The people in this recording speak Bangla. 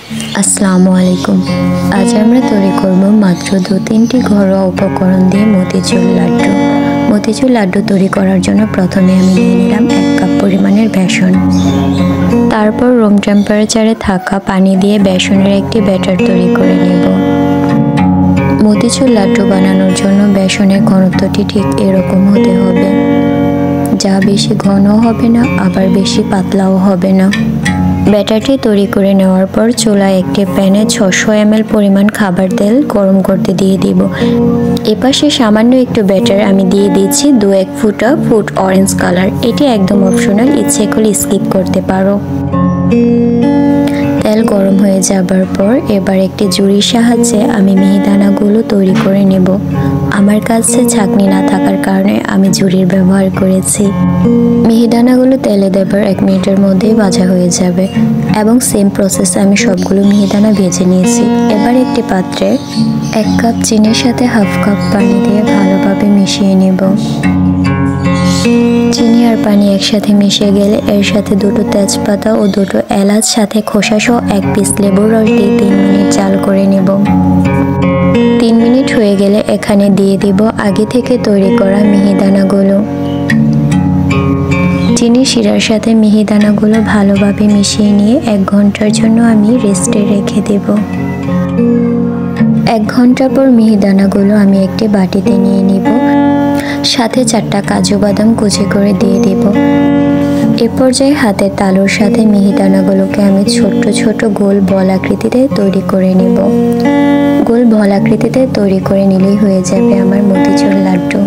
আসসালামু আলাইকুম। আজ আমরা তৈরি করব মাত্র 2-3টি ঘরোয়া উপকরণ দিয়ে মতিচুর লাড্ডু। মতিচুর লাড্ডু তৈরি করার জন্য প্রথমে আমি নিয়ে নিলাম 1 কাপ পরিমাণের বেসন। তারপর রুম টেম্পারেচারে থাকা পানি দিয়ে বেসনের একটি ব্যাটার তৈরি করে নেব। মতিচুর লাড্ডু বানানোর জন্য বেসনের ঘনত্বটি ঠিক এরকম হতে হবে, যা বেশি ঘন হবে না আবার বেশি পাতলাও হবে না। ব্যাটারটি তৈরি করে নেওয়ার পর চুলায় একটি প্যানে 600 ml পরিমাণ খাবার তেল গরম করতে দিয়ে দিব। এপাশে সামান্য একটু ব্যাটার আমি দিয়ে দিচ্ছি 2-1 ফোঁটা ফুড অরেঞ্জ কালার। এটি একদম অপশনাল, ইচ্ছে করলে স্কিপ করতে পারো। তেল গরম হয়ে যাবার পর এবার একটি ঝুড়ির সাহায্যে আমি মিহিদানাগুলো তৈরি করে নেব। আমার কাছে ছাঁকনি না থাকার কারণে আমি ঝুড়ির ব্যবহার করেছি। মিহিদানাগুলো তেলে দেবার 1 মিনিটের মধ্যেই ভাজা হয়ে যাবে এবং সেম প্রসেসে আমি সবগুলো মিহিদানা ভেজে নিয়েছি। এবার একটি পাত্রে 1 কাপ চিনির সাথে 1/2 কাপ পানি দিয়ে ভালোভাবে মিশিয়ে নেব। চিনি আর পানি একসাথে মিশে গেলে এর সাথে 2টো তেজপাতা ও 2টো এলাচ সাথে খোসাসহ 1 পিস লেবুর রস দিয়ে 3 মিনিট জাল করে নেব। 3 মিনিট হয়ে গেলে এখানে দিয়ে দিব আগে থেকে তৈরি করা মিহিদানাগুলো। চিনির শিরার সাথে মিহিদানাগুলো ভালোভাবে মিশিয়ে নিয়ে 1 ঘন্টার জন্য আমি রেস্টে রেখে দেব। 1 ঘন্টা পর মিহিদানাগুলো আমি একটি বাটিতে নিয়ে নিব, সাথে 4টা কাজু বাদাম কুচি করে দিয়ে দেব। এ পর্যায়ে হাতের তালুর সাথে মিহিদানাগুলোকে আমি ছোট ছোট গোল বল আকৃতিতে তৈরি করে নেব। গোল বল আকৃতিতে তৈরি করে নিলেই হয়ে যাবে আমার মতিচুর লাড্ডু।